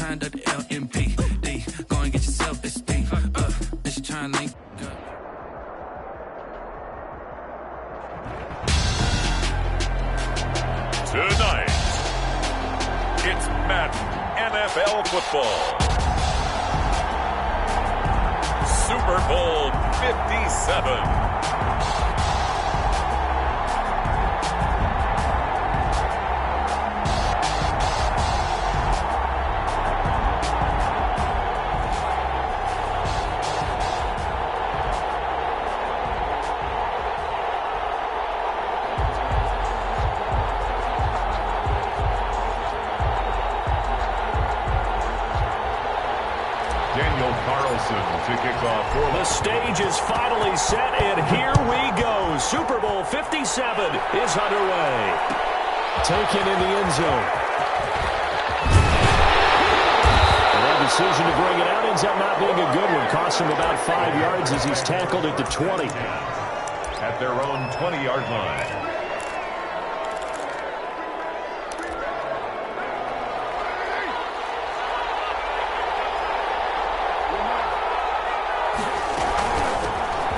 signed up to LMP. Go and get your self-esteem up. Then she try and link up. Tonight, it's Madden NFL football. Super Bowl 57. To kick off. The stage is finally set, and here we go. Super Bowl 57 is underway. Taken in the end zone. And that decision to bring it out ends up not being a good one. Cost him about 5 yards as he's tackled at the 20. At their own 20-yard line.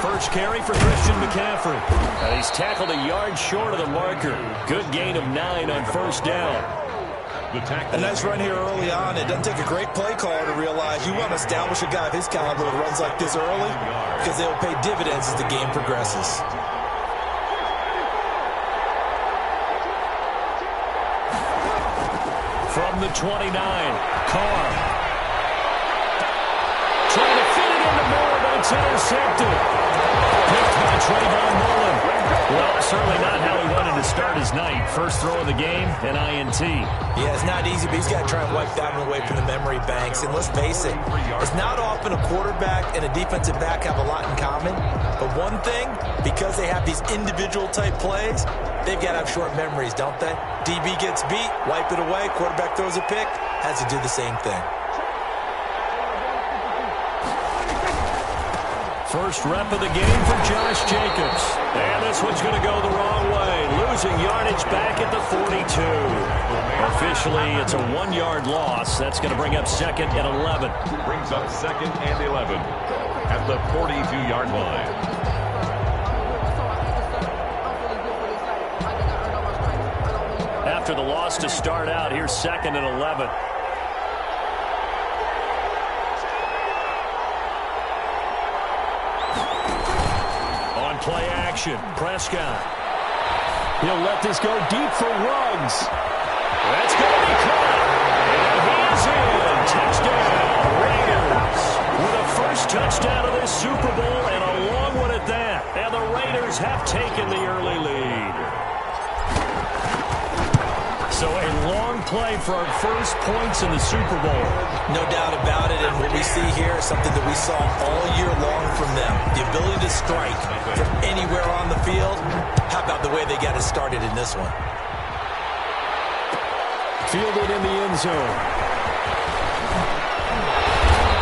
First carry for Christian McCaffrey. And he's tackled a yard short of the marker. Good gain of 9 on first down. A nice run here early on. It doesn't take a great play caller to realize you want to establish a guy of his caliber that runs like this early because they will pay dividends as the game progresses. From the 29, Carr. Trying to fit it into Moore, but it's intercepted. Picked by Trayvon Mullen. Well, certainly not how he wanted to start his night. First throw of the game, an INT. Yeah, it's not easy, but he's got to try and wipe that one away from the memory banks. And let's face it, it's not often a quarterback and a defensive back have a lot in common. But one thing, because they have these individual type plays, they've got to have short memories, don't they? DB gets beat, wipe it away, quarterback throws a pick, has to do the same thing. First rep of the game for Josh Jacobs. And this one's going to go the wrong way. Losing yardage back at the 42. Officially, it's a 1-yard loss. That's going to bring up second and 11. Brings up second and 11 at the 42-yard line. After the loss to start out, here's second and 11. Play action. Prescott. He'll let this go deep for Ruggs. That's going to be caught. And he is in. Touchdown, Raiders. With a first touchdown of this Super Bowl and a long one at that. And the Raiders have taken the early lead. So a long play for our first points in the Super Bowl. No doubt about it, and what we see here is something that we saw all year long from them. The ability to strike from anywhere on the field. How about the way they got it started in this one? Fielded in the end zone.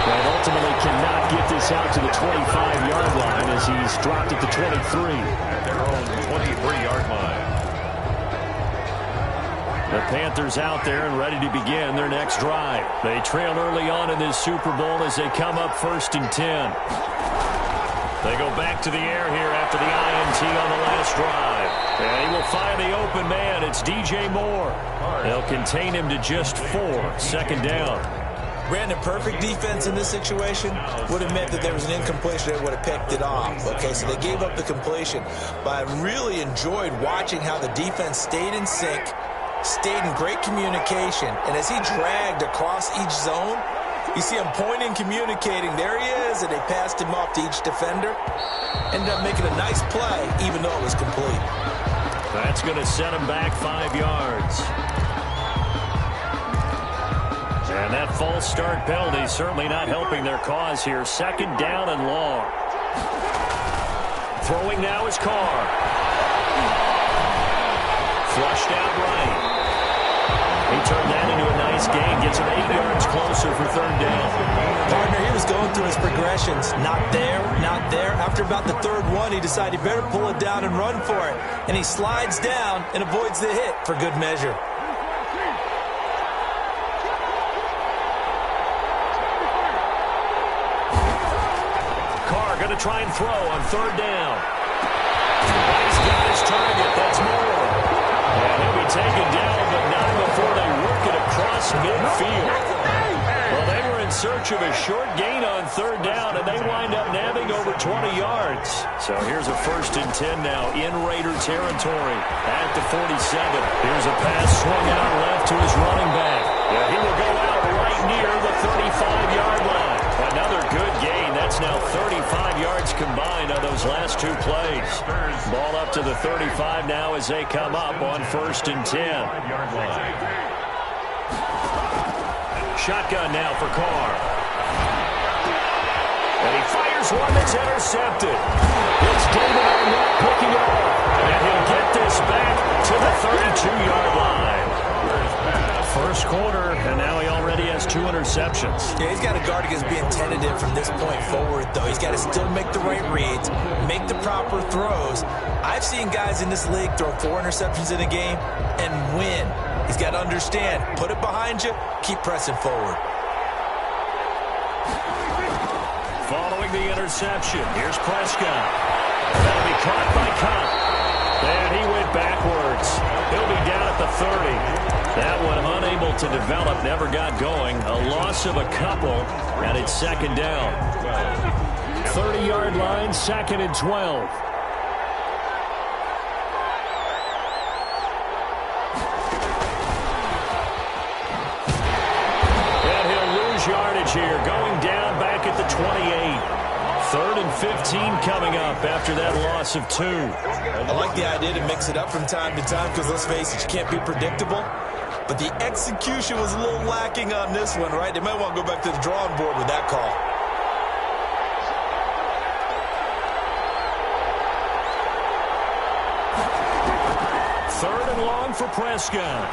But ultimately cannot get this out to the 25-yard line as he's dropped at the 23. At their own 23-yard line. The Panthers out there and ready to begin their next drive. They trail early on in this Super Bowl as they come up 1st and 10. They go back to the air here after the INT on the last drive. And he will find the open man. It's DJ Moore. They'll contain him to just 4. Second down. Brandon, perfect defense in this situation would have meant that there was an incompletion that would have picked it off. Okay, so they gave up the completion. But I really enjoyed watching how the defense stayed in sync, stayed in great communication, and as he dragged across each zone, you see him pointing, communicating. There he is, and they passed him off to each defender. Ended up making a nice play, even though it was complete. That's going to set him back 5 yards. And that false start penalty certainly not helping their cause here. Second down and long. Throwing now is Carr. Flushed out right. He turned that into a nice gain. Gets him 8 yards closer for third down. Partner, he was going through his progressions. Not there, not there. After about the third one, he decided he better pull it down and run for it. And he slides down and avoids the hit for good measure. going to try and throw on third down. He's got his target. That's Moore. And he'll be taken down, but not before they work it across midfield. Well, they were in search of a short gain on third down, and they wind up nabbing over 20 yards. So here's a 1st and 10 now in Raider territory at the 47. Here's a pass swung out left to his running back. Yeah, he will go out right near the 35-yard line. Another good gain. That's now 35 yards combined on those last 2 plays. Ball up to the 35 now as they come up on 1st and 10. Shotgun now for Carr. And he fires one that's intercepted. It's David Arnett picking it up. And he'll get this back to the 32-yard line. First quarter, and now he already has 2 interceptions. Yeah, he's got to guard against being tentative from this point forward, though. He's got to still make the right reads, make the proper throws. I've seen guys in this league throw 4 interceptions in a game and win. He's got to understand, put it behind you, keep pressing forward. Following the interception, here's Prescott. That'll be caught by Cup. And he went backwards. He'll be down at the 30. That one unable to develop, never got going. A loss of a couple, and it's 2nd down. 30-yard line, 2nd and 12. And he'll lose yardage here, going down back at the 28. 3rd and 15 coming up after that loss of 2. I like the idea to mix it up from time to time because, let's face it, you can't be predictable. But the execution was a little lacking on this one, right? They might want to go back to the drawing board with that call. Third and long for Prescott.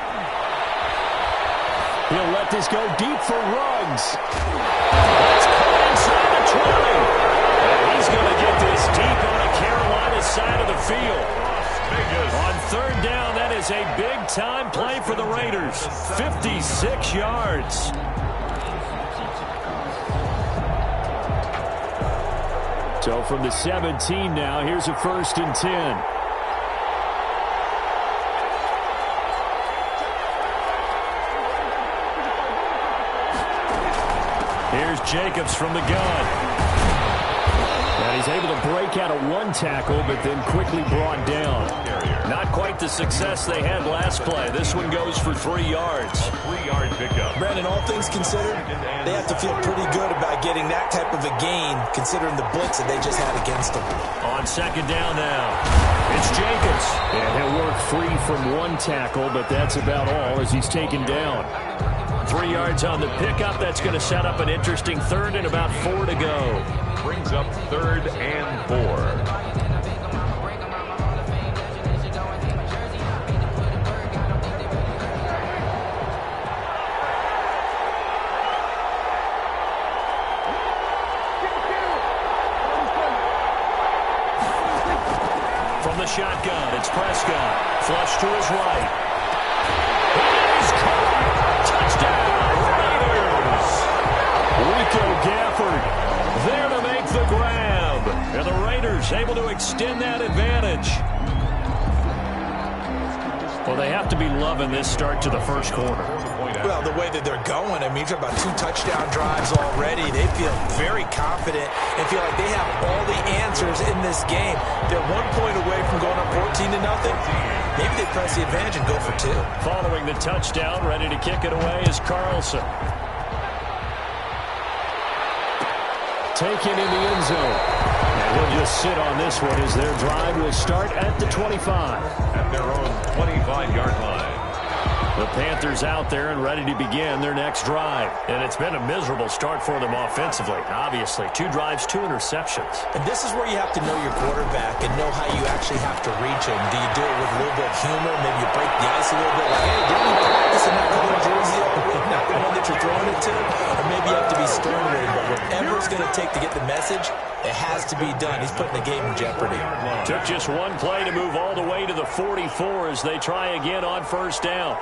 He'll let this go deep for Ruggs. It's caught inside the 20. And he's going to get this deep on the Carolina side of the field. On third down, that is a big-time play for the Raiders. 56 yards. So from the 17 now, here's a 1st and 10. Here's Jacobs from the gun. And he's able to break out of 1 tackle, but then quickly brought down. Not quite the success they had last play. This one goes for 3 yards. 3-yard pickup. Brandon, all things considered, they have to feel pretty good about getting that type of a gain, considering the blitz that they just had against them. On 2nd down now, it's Jacobs. And he'll work free from 1 tackle, but that's about all as he's taken down. 3 yards on the pickup. That's going to set up an interesting 3rd and about 4 to go. Brings up 3rd and 4. From the shotgun, it's Prescott. Flush to his right. He's caught. Touchdown, Raiders. Rico Gafford there to make the grab. And the Raiders able to extend that advantage. Well, they have to be loving this start to the first quarter. Well, the way that they're going, I mean, you're talking about 2 touchdown drives already. They feel very confident and feel like they have all the answers in this game. They're 1 point away from going up 14-0. Maybe they press the advantage and go for 2. Following the touchdown, ready to kick it away is Carlson. Taken in the end zone. And he'll just sit on this one as their drive will start at the 25. At their own 25-yard line. The Panthers out there and ready to begin their next drive. And it's been a miserable start for them offensively. Obviously, 2 drives, 2 interceptions. And this is where you have to know your quarterback and know how you actually have to reach him. Do you do it with a little bit of humor? Maybe you break the ice a little bit. Like, hey, didn't you practice in that color jersey all week? Not the one that you're throwing it to? Or maybe you have to be stern with him. But whatever it's going to take to get the message, it has to be done. He's putting the game in jeopardy. Took just 1 play to move all the way to the 44 as they try again on first down.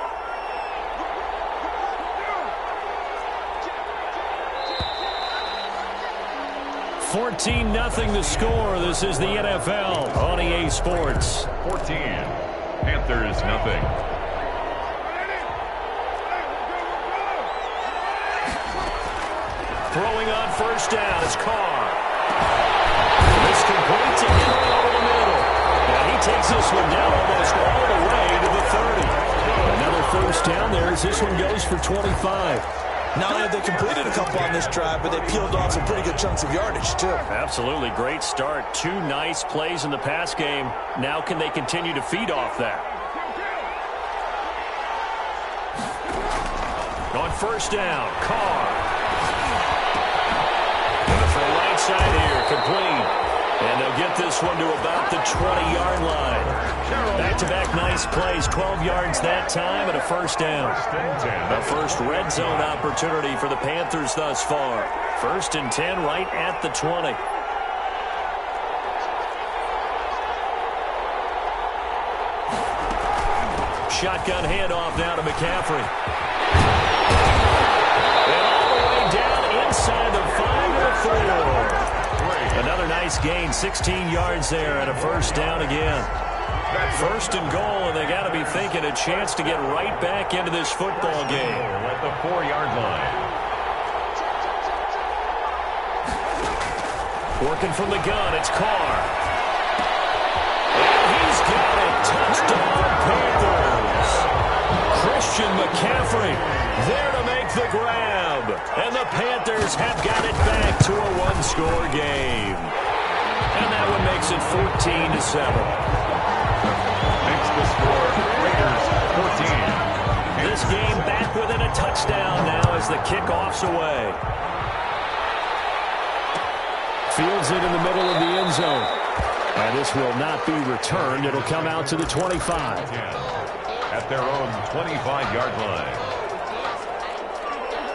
14-0 the score. This is the NFL on EA Sports. 14. Panthers nothing. Throwing on first down is Carr. This completes it over the middle. And he takes this one down almost all the way to the 30. Another first down there as this one goes for 25. Not only have they completed a couple on this drive, but they peeled off some pretty good chunks of yardage, too. Absolutely great start. 2 nice plays in the pass game. Now can they continue to feed off that? On first down, Carr. For the right side here, complete. And they'll get this one to about the 20-yard line. Back-to-back nice plays, 12 yards that time and a first down. The first red zone opportunity for the Panthers thus far. 1st and 10 right at the 20. Shotgun handoff now to McCaffrey. And all the way down inside the 5 to the 4. Another nice gain, 16 yards there and a first down again. 1st and goal, and they got to be thinking a chance to get right back into this football game. At the 4-yard line. Working from the gun, it's Carr. And he's got it. Touchdown, Panthers. Christian McCaffrey there to make the grab. And the Panthers have got it back to a 1-score game. And that one makes it 14-7. Makes the score Raiders 14. This game back within a touchdown now as the kickoff's away. Fields it in the middle of the end zone. And this will not be returned. It'll come out to the 25. At their own 25-yard line.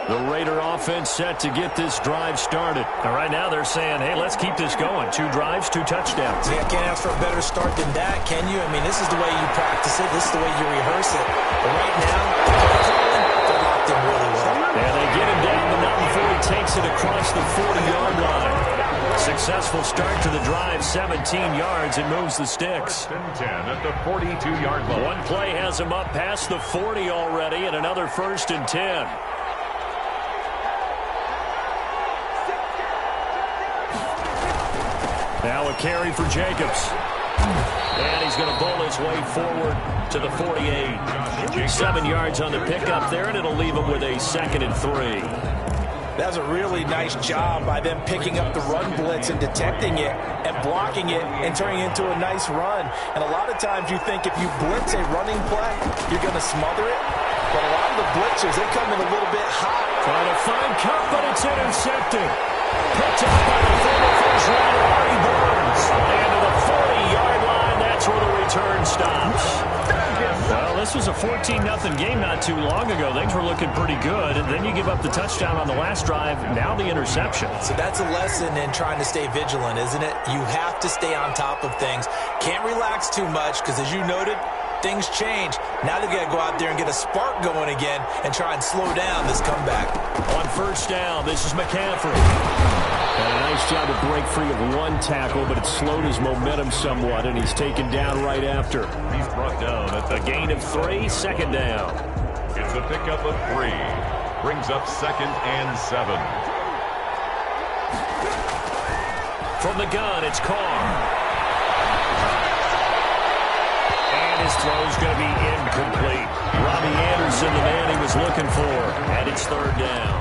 The Raider offense set to get this drive started. And right now they're saying, hey, let's keep this going. 2 drives, 2 touchdowns. Yeah, can't ask for a better start than that, can you? I mean, this is the way you practice it. This is the way you rehearse it. But right now, they're locked in really well. And they get him down the mountain before he takes it across the 40-yard line. Successful start to the drive, 17 yards. It moves the sticks. 1st and 10 at the 42-yard line. One play has him up past the 40 already, and another 1st and 10. Now a carry for Jacobs. And he's going to bowl his way forward to the 48. 7 yards on the pickup there, and it'll leave him with a 2nd and 3. That was a really nice job by them picking up the run blitz and detecting it and blocking it and turning it into a nice run. And a lot of times you think if you blitz a running play, you're going to smother it. But a lot of the blitzers, they come in a little bit hot. Trying to find Cup, but it's intercepted. Picked up by the former first-rounder, Artie Burns. And to the 40-yard line, that's where the return stops. Well, this was a 14-0 game not too long ago. Things were looking pretty good, and then you give up the touchdown on the last drive, now the interception. So that's a lesson in trying to stay vigilant, isn't it? You have to stay on top of things. Can't relax too much, because as you noted, things change. Now they've got to go out there and get a spark going again and try and slow down this comeback. On first down, this is McCaffrey. And a nice job to break free of 1 tackle, but it slowed his momentum somewhat, and he's taken down right after. He's brought down at A gain of 3, 2nd down. It's a pickup of 3. Brings up 2nd and 7. From the gun, it's Carr. And his throw's going to be incomplete. Robbie Anderson, the man he was looking for, and it's 3rd down.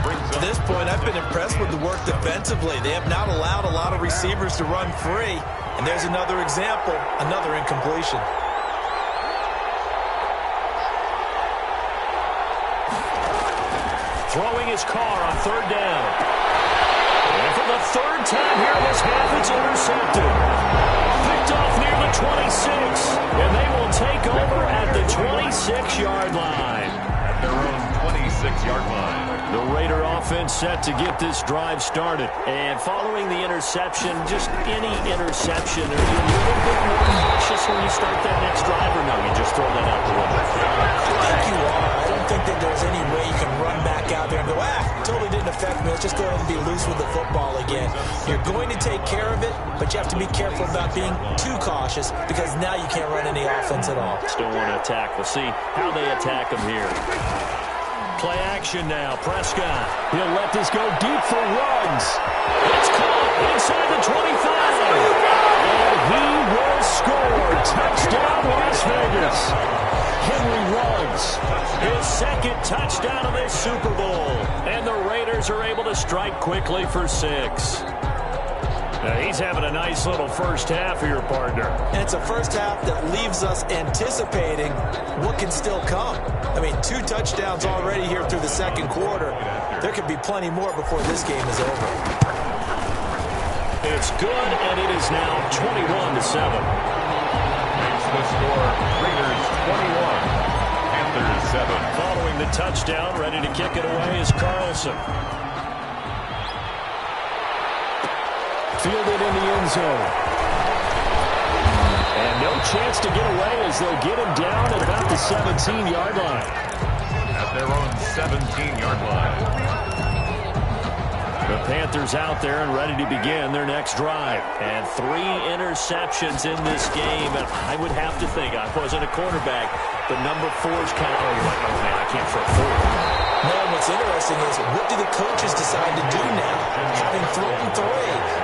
At this point, I've been impressed with the work defensively. They have not allowed a lot of receivers to run free. And there's another example, another incompletion. Throwing his Carr on 3rd down. And for the 3rd time here in this half, it's intercepted. Picked off near the 26. And they will take over at the 26-yard line. At their own 26-yard line. The Raider offense set to get this drive started. And following the interception, just any interception, are you a little bit more cautious when you start that next drive, or no, you just throw that out the window? I think you are. I don't think that there's any way you can run back out there and go, totally didn't affect me. Let's just go ahead and be loose with the football again. You're going to take care of it, but you have to be careful about being too cautious because now you can't run any offense at all. Still want to attack. We'll see how they attack him here. Play action now. Prescott. He'll let this go deep for Ruggs. It's caught inside the 25. And he will score. Touchdown, Las Vegas. Henry Ruggs, his second touchdown of this Super Bowl. And the Raiders are able to strike quickly for 6. Now he's having a nice little first half of your partner. And it's a first half that leaves us anticipating what can still come. I mean, 2 touchdowns already here through the second quarter. There could be plenty more before this game is over. It's good, and it is now 21-7. Makes the score Raiders 21, Panthers 7. Following the touchdown, ready to kick it away is Carlson. Fielded in the end zone. And no chance to get away as they'll get him down at about the 17-yard line. At their own 17-yard line. The Panthers out there and ready to begin their next drive. And 3 interceptions in this game. And I would have to think, I wasn't a quarterback, but number 4's kind of, oh man, I can't throw 4. No, what's interesting is what do the coaches decide to do now? Having thrown 3,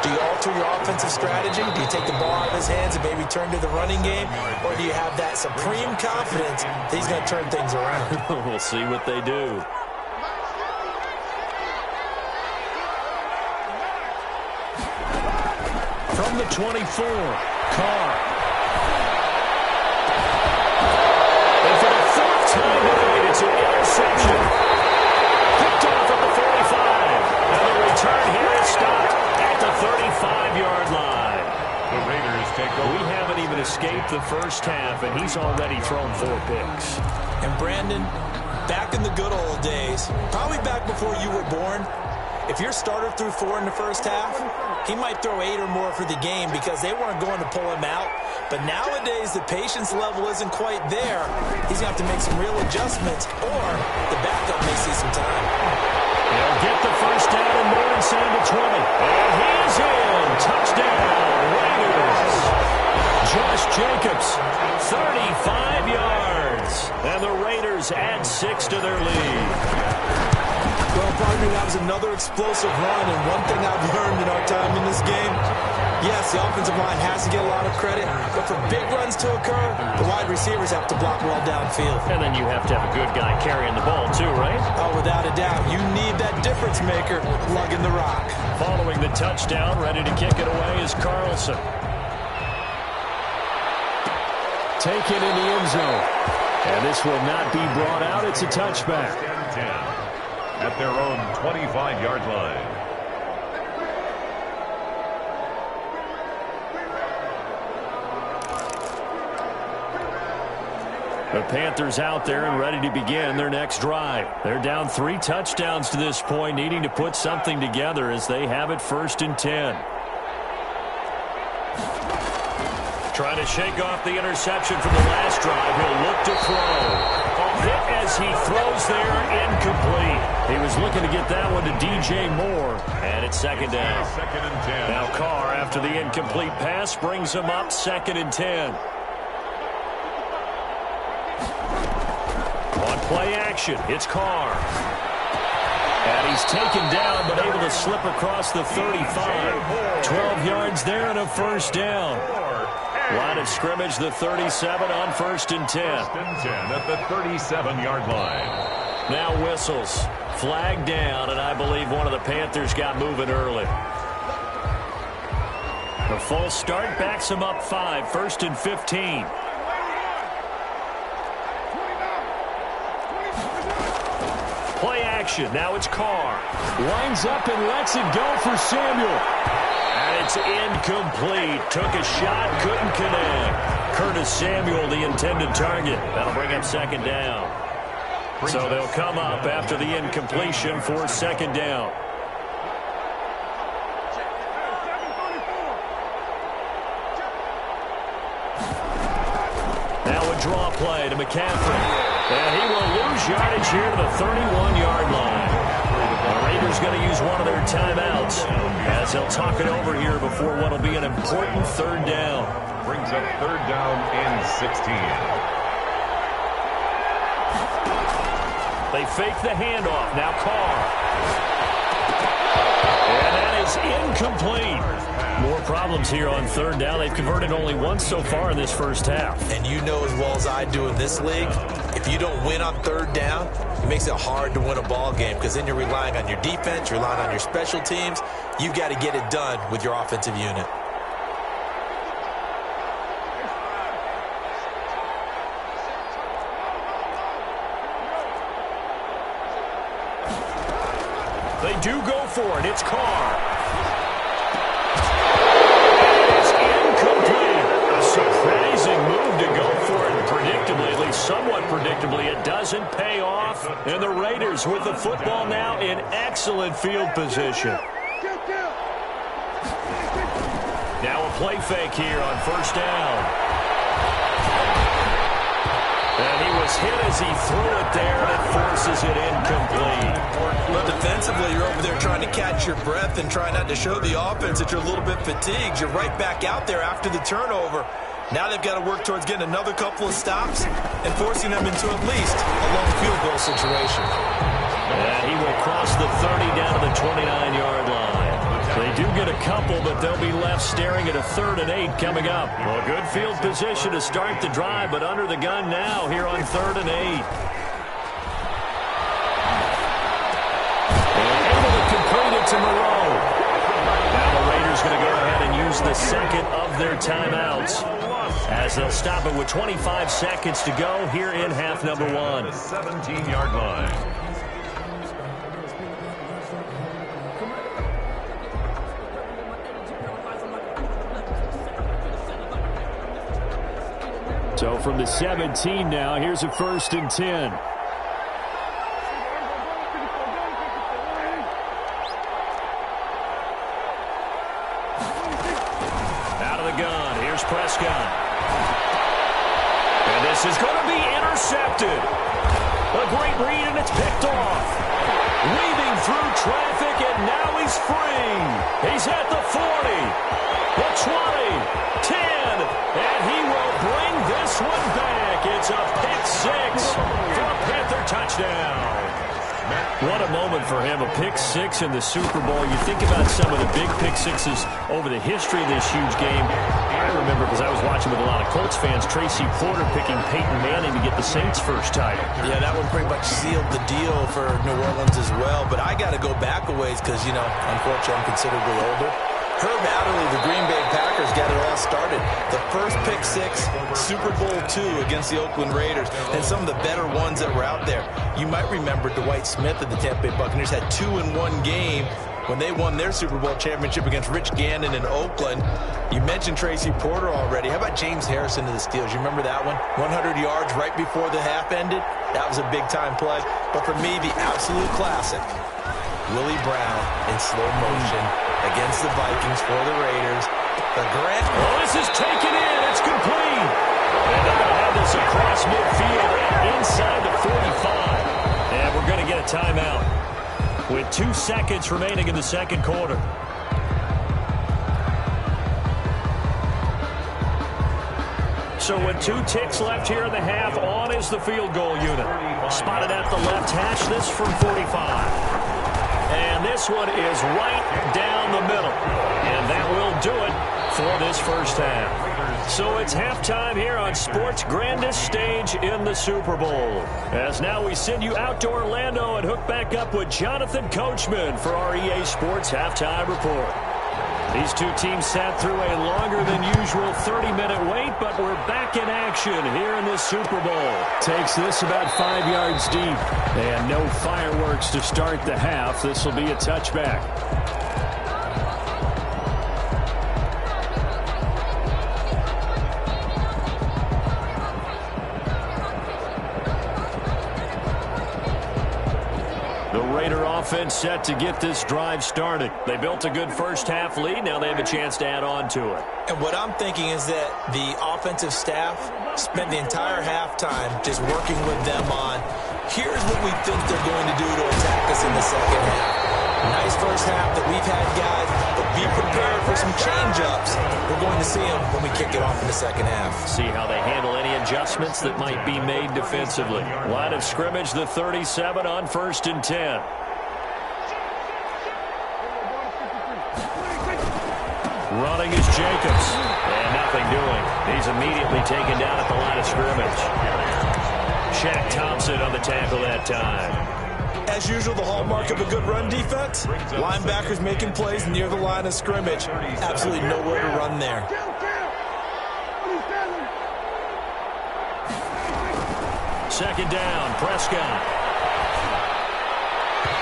do you alter your offensive strategy? Do you take the ball out of his hands and maybe turn to the running game? Or do you have that supreme confidence that he's going to turn things around? We'll see what they do. From the 24, Carr. And for the 4th time tonight, it's an interception. Picked off at the 45. And the return here is stopped at the 35-yard line. The Raiders take over. We haven't even escaped the first half, and he's already thrown 4 picks. And Brandon, back in the good old days, probably back before you were born, if your starter threw 4 in the first half, he might throw 8 or more for the game because they weren't going to pull him out. But nowadays, the patience level isn't quite there. He's going to have to make some real adjustments, or the backup may see some time. They'll get the first down and more inside the 20. And he's in. Touchdown, Raiders. Josh Jacobs, 35 yards. And the Raiders add 6 to their lead. Well, pardon me, that was another explosive run, and one thing I've learned in our time in this game, yes, the offensive line has to get a lot of credit, but for big runs to occur, the wide receivers have to block well downfield. And then you have to have a good guy carrying the ball too, right? Oh, without a doubt. You need that difference maker lugging the rock. Following the touchdown, ready to kick it away is Carlson. Taken in the end zone. And this will not be brought out. It's a touchback. 10-10. At their own 25-yard line. The Panthers out there and ready to begin their next drive. They're down 3 touchdowns to this point, needing to put something together as they have it 1st and 10. Trying to shake off the interception from the last drive. He'll look to throw. Hit as he throws there, incomplete. He was looking to get that one to DJ Moore, and it's 2nd down. 2nd and 10. Now Carr, after the incomplete pass, brings him up 2nd and 10. On play action, it's Carr. And he's taken down, but able to slip across the 35. 12 yards there and a 1st down. Line of scrimmage, the 37 on 1st and 10. 1st and 10 at the 37-yard line. Now whistles. Flag down, and I believe one of the Panthers got moving early. The false start backs him up 5, 1st and 15. Play action. Now it's Carr. Lines up and lets it go for Samuel. And it's incomplete. Took a shot, couldn't connect. Curtis Samuel, the intended target. That'll bring up 2nd down. So they'll come up after the incompletion for 2nd down. Now a draw play to McCaffrey. And he will lose yardage here to the 31-yard line. The Raiders going to use one of their timeouts as they'll talk it over here before what will be an important third down. Brings up third down and 16. They fake the handoff. Now Carr. And that is incomplete. More problems here on third down. They've converted only once so far in this first half. And you know as well as I do in this league, if you don't win on third down, it makes it hard to win a ball game because then you're relying on your defense, you're relying on your special teams. You've got to get it done with your offensive unit. They do go for it. It's Carr. Surprising move to go for it predictably, at least somewhat predictably. It doesn't pay off, and the Raiders with the football now in excellent field position. Now a play fake here on first down. And he was hit as he threw it there, and it forces it incomplete. Well, defensively, you're over there trying to catch your breath and try not to show the offense that you're a little bit fatigued. You're right back out there after the turnover. Now they've got to work towards getting another couple of stops and forcing them into at least a long field goal situation. And he will cross the 30 down to the 29-yard line. They do get a couple, but they'll be left staring at a 3rd and 8 coming up. Well, good field position to start the drive, but under the gun now here on 3rd and 8. And able to complete it to Moreau. Now the Raiders going to go ahead and use the second of their timeouts, as they'll stop it with 25 seconds to go here in half number 1. 17-yard line. So from the 17 now, here's a 1st and 10. Out of the gun, here's Prescott. And this is going to be intercepted. A great read, and it's picked off. Weaving through traffic, and now he's free. He's at the 40, the 20, 10, and he will bring this one back. It's a pick-6 for a Panther touchdown. What a moment for him, a pick-6 in the Super Bowl. You think about some of the big pick-6s over the history of this huge game. I remember, because I was watching with a lot of Colts fans, Tracy Porter picking Peyton Manning to get the Saints' first title. Yeah, that one pretty much sealed the deal for New Orleans as well. But I got to go back a ways because, you know, unfortunately I'm considerably older. Herb Adderley, the Green Bay Packers, got it all started. The first pick-6, Super Bowl II against the Oakland Raiders, and some of the better ones that were out there. You might remember Dwight Smith of the Tampa Bay Buccaneers had 2 in one game when they won their Super Bowl championship against Rich Gannon in Oakland. You mentioned Tracy Porter already. How about James Harrison of the Steelers? You remember that one? 100 yards right before the half ended. That was a big-time play. But for me, the absolute classic, Willie Brown in slow motion against the Vikings for the Raiders. The Grant. Oh, this is taken in. It's complete. And they're going to have this across midfield inside the 45. And we're going to get a timeout with 2 seconds remaining in the second quarter. So with 2 ticks left here in the half, on is the field goal unit. Spotted at the left hash, this from 45. And this one is right down the middle. And that will do it for this first half. So it's halftime here on sports' grandest stage in the Super Bowl. As now we send you out to Orlando and hook back up with Jonathan Coachman for our EA Sports Halftime Report. These two teams sat through a longer than usual 30-minute wait, but we're back in action here in the Super Bowl. Takes this about 5 yards deep, and no fireworks to start the half. This will be a touchback. offense set to get this drive started. They built a good first-half lead. Now they have a chance to add on to it. And what I'm thinking is that the offensive staff spent the entire halftime just working with them on, here's what we think they're going to do to attack us in the second half. Nice first half that we've had, guys, but be prepared for some change-ups. We're going to see them when we kick it off in the second half. See how they handle any adjustments that might be made defensively. Line of scrimmage, the 37 on 1st and 10. Running is Jacobs. And nothing doing. He's immediately taken down at the line of scrimmage. Shaq Thompson on the tackle that time. As usual, the hallmark of a good run defense, linebackers making plays near the line of scrimmage. Absolutely nowhere to run there. Second down, Prescott.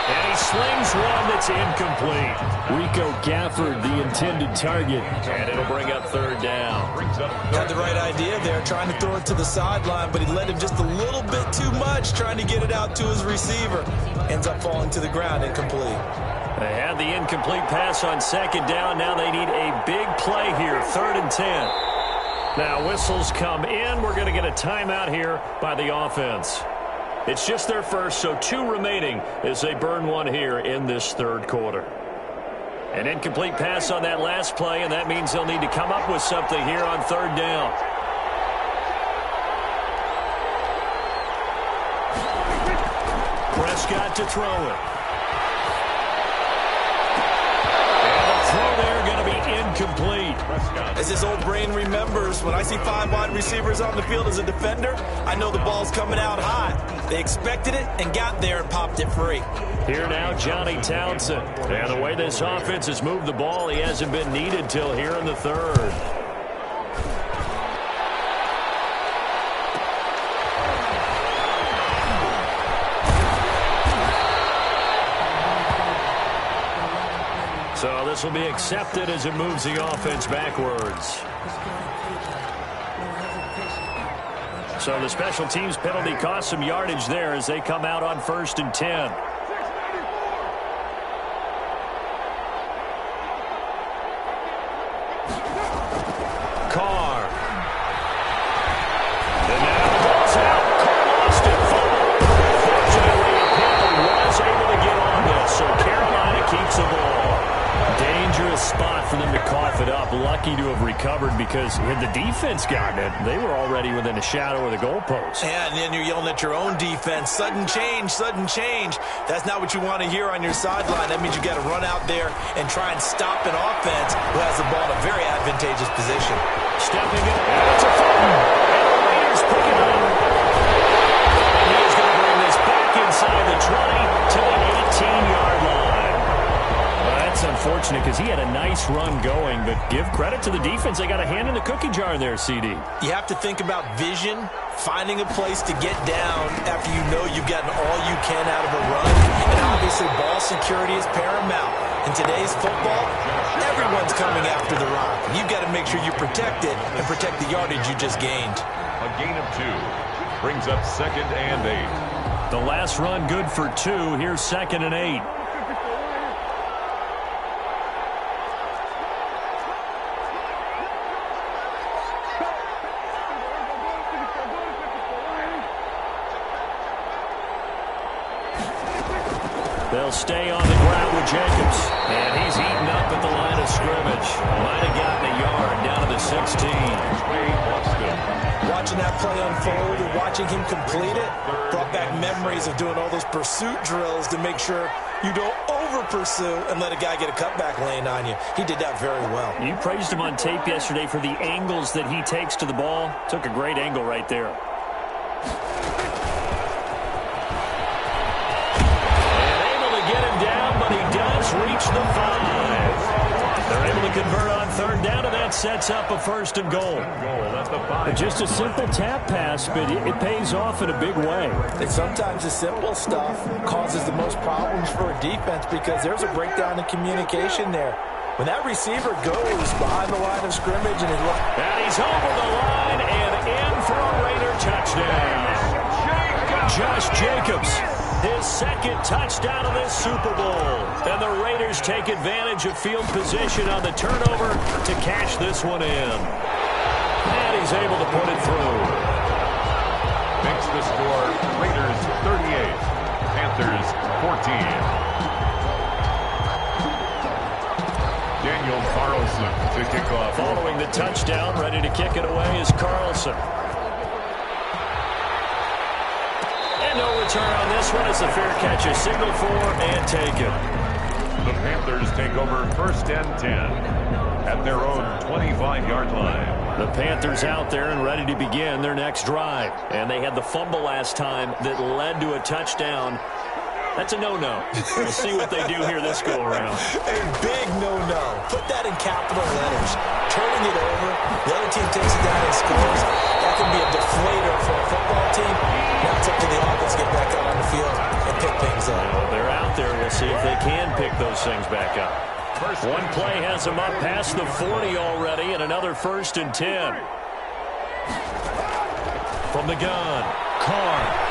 And he slings one that's incomplete. Rico Gafford, the intended target. And it'll bring up 3rd down. Had the right idea there, trying to throw it to the sideline, but he led him just a little bit too much, trying to get it out to his receiver. Ends up falling to the ground, incomplete. They had the incomplete pass on 2nd down. Now they need a big play here, 3rd and 10. Now whistles come in. We're going to get a timeout here by the offense. It's just their first, so 2 remaining as they burn one here in this 3rd quarter. An incomplete pass on that last play, and that means they'll need to come up with something here on 3rd down. Prescott to throw it. And the throw there going to be incomplete. As his old brain remembers, when I see 5 wide receivers on the field as a defender, I know the ball's coming out high. They expected it and got there and popped it free. Here now, Johnny Townsend. And the way this offense has moved the ball, he hasn't been needed till here in the 3rd. So this will be accepted as it moves the offense backwards. So the special teams penalty cost some yardage there as they come out on 1st and 10. Carr. And now the ball's out. Carr lost it. Fumble. Fortunately, Panther was able to get on this, so Carolina keeps the ball. Dangerous spot for them to cough it up. Lucky to have recovered because had the defense gotten it, they were already within a shadow of the goalpost. Yeah, and then you're yelling at your own defense. Sudden change, sudden change. That's not what you want to hear on your sideline. That means you got to run out there and try and stop an offense who has the ball in a very advantageous position. Stepping in. And it's a fumble. And the Raiders pick it up. And he is going to bring this back inside the 20 to the 18-yard line. That's unfortunate because he had a nice run going, but give credit to the defense. They got a hand in the cookie jar there, CD. You have to think about vision, finding a place to get down after you know you've gotten all you can out of a run. And obviously ball security is paramount. In today's football, everyone's coming after the rock. You've got to make sure you protect it and protect the yardage you just gained. A gain of 2 brings up 2nd and 8. The last run good for 2. Here's 2nd and 8. They'll stay on the ground with Jacobs. And he's eaten up at the line of scrimmage. Might have gotten a yard down to the 16. Watching that play unfold and watching him complete it brought back memories of doing all those pursuit drills to make sure you don't over-pursue and let a guy get a cutback lane on you. He did that very well. You praised him on tape yesterday for the angles that he takes to the ball. Took a great angle right there. Reach the 5. They're able to convert on 3rd down, and that sets up a 1st and goal. Just a simple tap pass, but it pays off in a big way. And sometimes the simple stuff causes the most problems for a defense because there's a breakdown in communication there. When that receiver goes behind the line of scrimmage and he's over the line and in for a Raider touchdown. Josh Jacobs. his second touchdown of this Super Bowl. And the Raiders take advantage of field position on the turnover to cash this one in. And he's able to put it through. Makes the score Raiders 38, Panthers 14. Daniel Carlson to kick off. Following the touchdown, ready to kick it away is Carlson. And no return on this one. It's a fair catch, a signal for and taken. The Panthers take over 1st and 10 at their own 25-yard line. The Panthers out there and ready to begin their next drive. And they had the fumble last time that led to a touchdown. That's a no-no. We'll see what they do here this go-around. A big no-no. Put that in capital letters. Turning it over, the other team takes it down and scores. That can be a deflator for a football team. Now it's up to the offense to get back out on the field and pick things up. Well, they're out there. We'll see if they can pick those things back up. One play has them up past the 40 already, and another 1st and 10. From the gun, Carr.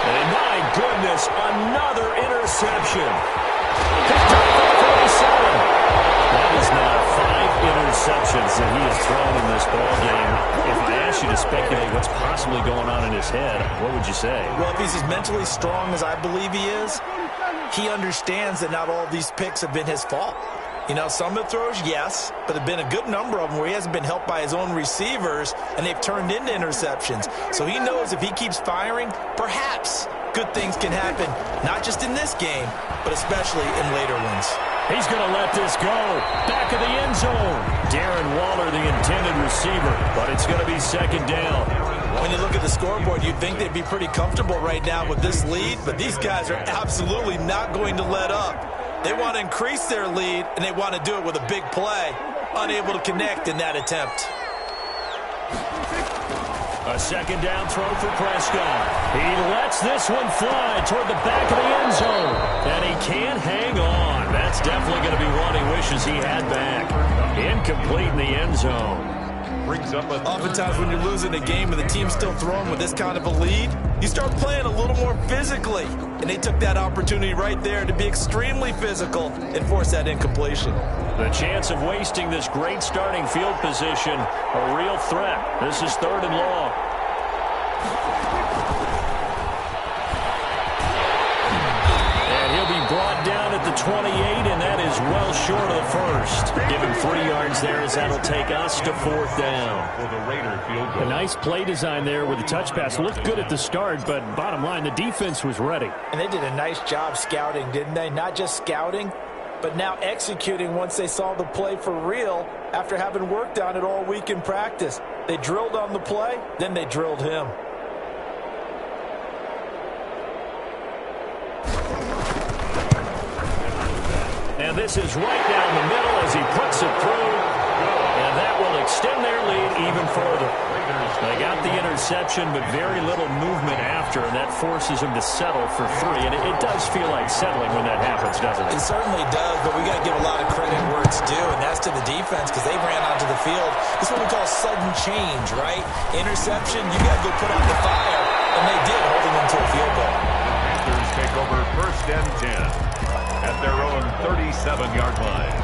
And my goodness, another interception. That is now 5 interceptions that he has thrown in this ball game. If I asked you to speculate what's possibly going on in his head, what would you say? Well, if he's as mentally strong as I believe he is, he understands that not all of these picks have been his fault. You know, some of the throws, yes, but there have been a good number of them where he hasn't been helped by his own receivers, and they've turned into interceptions. So he knows if he keeps firing, perhaps good things can happen, not just in this game, but especially in later ones. He's going to let this go. Back of the end zone. Darren Waller, the intended receiver, but it's going to be 2nd down. When you look at the scoreboard, you'd think they'd be pretty comfortable right now with this lead, but these guys are absolutely not going to let up. They want to increase their lead, and they want to do it with a big play. Unable to connect in that attempt. A 2nd down throw for Prescott. He lets this one fly toward the back of the end zone. And he can't hang on. That's definitely going to be one he wishes he had back. Incomplete in the end zone. Oftentimes when you're losing a game and the team's still throwing with this kind of a lead, you start playing a little more physically. And they took that opportunity right there to be extremely physical and force that incompletion. The chance of wasting this great starting field position, a real threat. This is 3rd and long. And he'll be brought down at the 28, and that is well short of the 1st. Give him 3 yards there as that'll take us to 4th down. A nice play design there with the touch pass. Looked good at the start, but bottom line, the defense was ready. And they did a nice job scouting, didn't they? Not just scouting, but now executing once they saw the play for real after having worked on it all week in practice. They drilled on the play, then they drilled him. And this is right down the middle as he puts it through. And that will extend their lead even further. They got the interception, but very little movement after, and that forces them to settle for 3. And it does feel like settling when that happens, doesn't it? It certainly does, but we got to give a lot of credit where it's due, and that's to the defense because they ran onto the field. This is what we call sudden change, right? Interception, you got to go put out the fire, and they did, holding them to a field goal. The Panthers take over 1st and 10 at their own 37-yard line.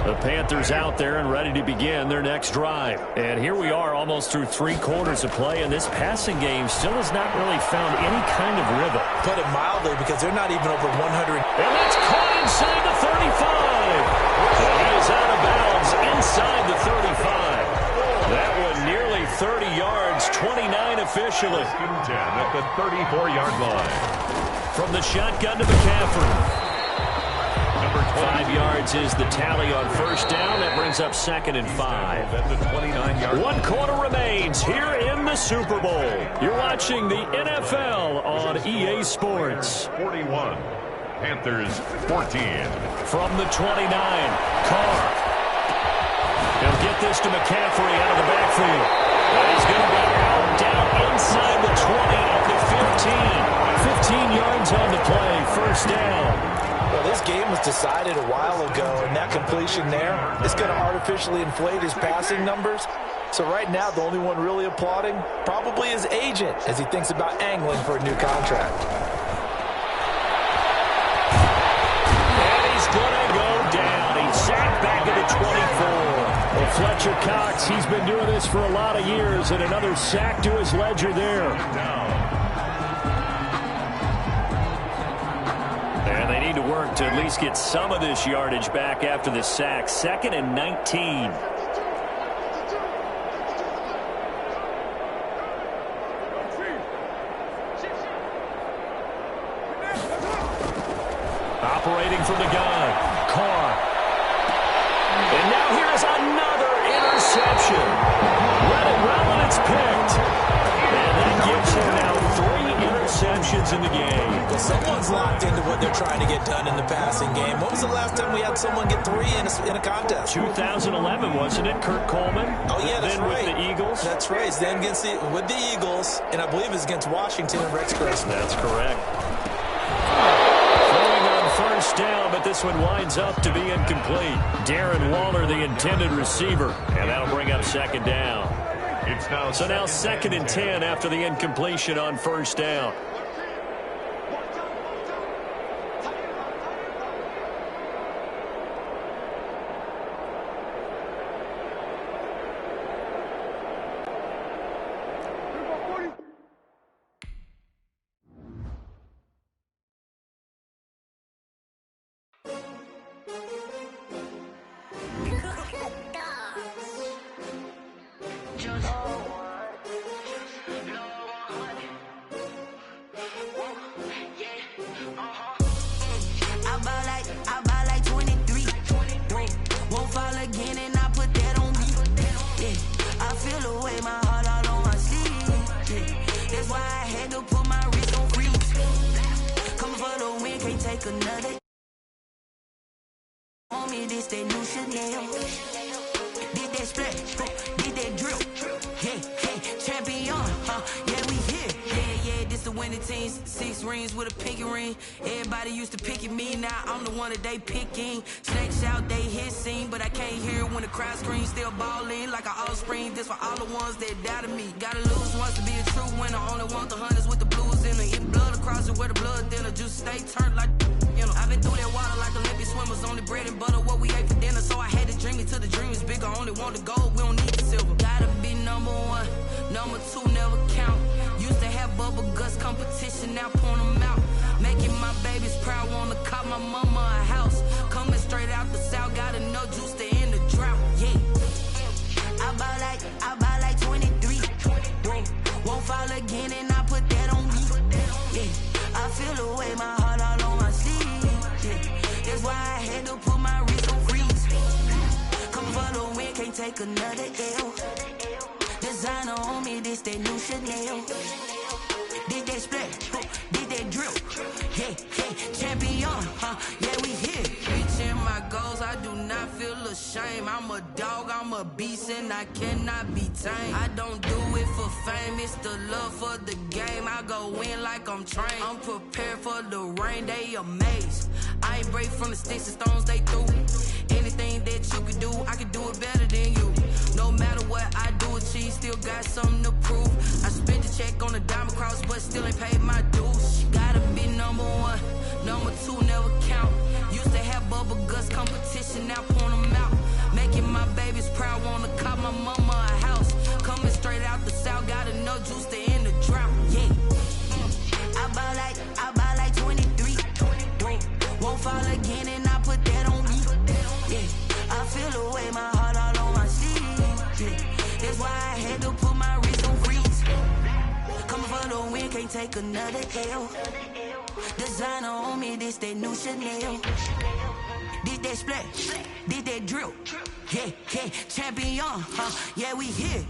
The Panthers out there and ready to begin their next drive. And here we are almost through 3 quarters of play, and this passing game still has not really found any kind of rhythm. Put it mildly because they're not even over 100. And that's caught inside the 35. He is out of bounds inside the 35. That one nearly 30 yards, 29 officially. 10 at the 34-yard line. From the shotgun to McCaffrey. 5 yards is the tally on 1st down. That brings up 2nd and 5. At the 29-yard 1 quarter remains here in the Super Bowl. You're watching the NFL on EA Sports. 41. Panthers 14. From the 29, Carr. He'll get this to McCaffrey out of the backfield. And he's going to go out down inside the 20 at the 15. 15 yards on the play, 1st down. Well, this game was decided a while ago, and that completion there is going to artificially inflate his passing numbers. So right now, the only one really applauding probably his agent as he thinks about angling for a new contract. And he's going to go down. He's sacked back at the 24. Well, Fletcher Cox, he's been doing this for a lot of years, and another sack to his ledger there. And they need to work to at least get some of this yardage back after the sack. 2nd and 19. Operating from the gun, Carr. And now here is another interception. Let it roll and it's picked. And that gives him now 3 interceptions in the game. Well, someone's locked into what they're trying to get done in the passing game. When was the last time we had someone get 3 in a contest? 2011, wasn't it? Kurt Coleman? Oh, yeah, that's right. With the Eagles? That's right. It's then with the Eagles, and I believe it's against Washington and Rex Grossman. That's correct. First down, but this one winds up to be incomplete. Darren Waller, the intended receiver, and that'll bring up 2nd down. So now 2nd and 10 after the incompletion on first down. They picking, snakes out, they hissing, but I can't hear when the crowd screams. Still balling like an offspring. This for all the ones that doubted me. Gotta lose once to be a true winner. Only want the hunters with the blues in it. Eat blood across it where the blood thinner. Juice stay turned like, you know. I've been through that water like Olympic swimmers. Only bread and butter what we ate for dinner. So I had to dream it till the dream is bigger. Only want the gold, we don't need the silver. Gotta be number 1, number 2 never count. Used to have bubble guts competition, now point them out. Making my babies proud, wanna cop my mama a house. Coming straight out the south, gotta know juice to end the drought. Yeah, I buy like 23. Won't fall again, and I put that on me. Yeah, I feel the way, my heart all on my sleeve. Yeah, that's why I had to put my wrist on freeze. Come for the win, can't take another L. Designer on me, this that new Chanel. Did that split, did that drill. Yeah, champion, yeah, we here. Reaching my goals, I do not feel ashamed. I'm a dog, I'm a beast, and I cannot be tamed. I don't do it for fame, it's the love for the game. I go in like I'm trained. I'm prepared for the rain, they amazed. I ain't break from the sticks and stones they threw. Anything that you could do, I could do it better than you. No matter what I do, achieve, still got something to prove. I spent the check on the diamond cross, but still ain't paid my dues. Gotta be number 1, number 2 never count. Used to have bubble guts competition, now point them out. Making my babies proud, wanna cop my mama a house. Coming straight out the south, gotta know juice to end the drought. Yeah, I buy like 23. Won't fall again, and I put that on me. Yeah, I feel the way, my heart all on my sleeve. Yeah, that's why I had to put my wrist on freeze. Coming for the win, can't take another L. Designer on me, this that new Chanel. Did that split, did that drill. Yeah, champion, yeah, we here.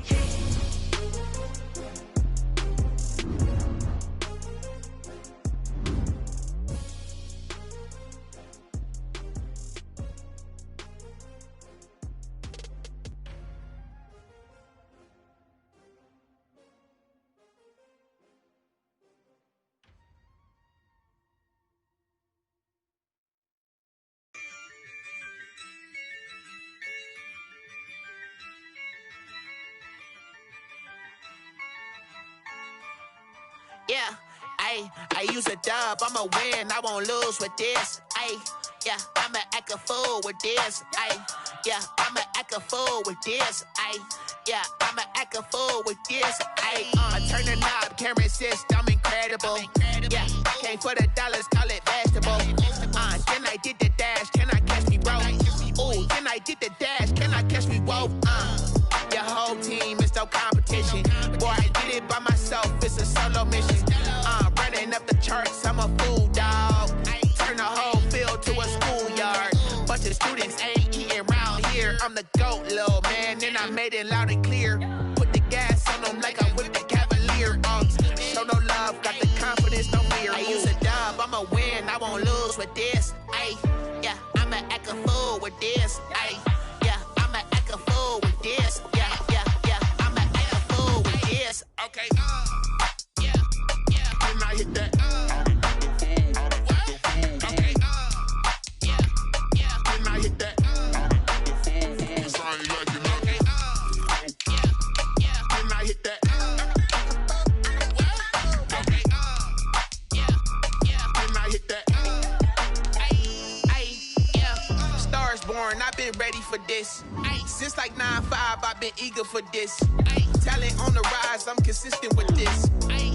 yeah. I use a dub, I'ma win, I won't lose with this. Yeah, I'ma act a fool with this. Yeah, I'ma act a fool with this. Yeah, I'ma act a fool with this. I turn the knob, camera assist, I'm incredible. Yeah, came for the dollars, call it vegetable. Then I did the dash, can I catch me, bro? Ooh, then I did the dash, can I catch me, whoa? Your whole team is no competition. Boy, I did it by myself, it's a solo mission. Running up the charts, I'm a fool, dog. Turn the whole field to a schoolyard. Bunch of students ain't eating round here. I'm the GOAT, little man, and I made it loud and clear. Put the gas on them like I whipped the Cavalier. Show no love, got the confidence, no fear. I use a dub, I'ma win, I won't lose with this. Yeah, I'ma act a fool with this. Yeah, I'ma act a fool with this. Yeah, I'ma act a fool with this. Okay, yeah, when I hit that. Okay, yeah, when I hit that. Cause I ain't like it. Okay, yeah, when I hit that. Okay, yeah, when I hit that. Yeah, stars born, I've been ready for this. Since like 9-5, I've been eager for this. Talent on the rise, I'm consistent with this.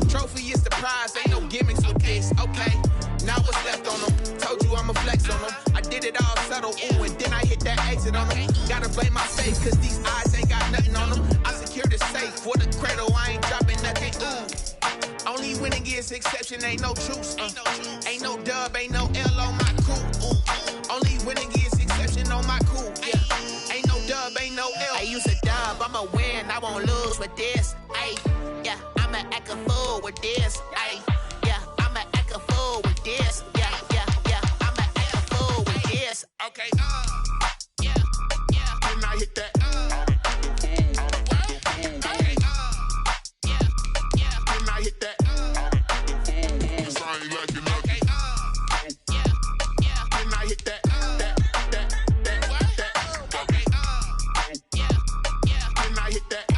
Trophy is the prize, ain't no gimmicks with this. Okay, now what's left on them? Told you I'ma flex on them. I did it all subtle, ooh, and then I hit that exit on them. Gotta blame my safe, cause these eyes ain't got nothing on them. I secure the safe for the cradle, I ain't dropping nothing, ooh. Only winning is exception, ain't no truce. Ain't no dub, ain't no L on my crew. Ooh. Only winning is exception on my crew, yeah. Ain't no dub, ain't no L. I use a dub, I'ma win, I won't lose with this. Yeah, I'ma act a fool with this. Yeah, I'ma act a fool with this. Yeah, I'ma act a fool with this. Okay, yeah, when I hit that. Okay, yeah, when I hit that. Cause I ain't like it. Okay, yeah, when I hit that. Okay, yeah, when I hit that.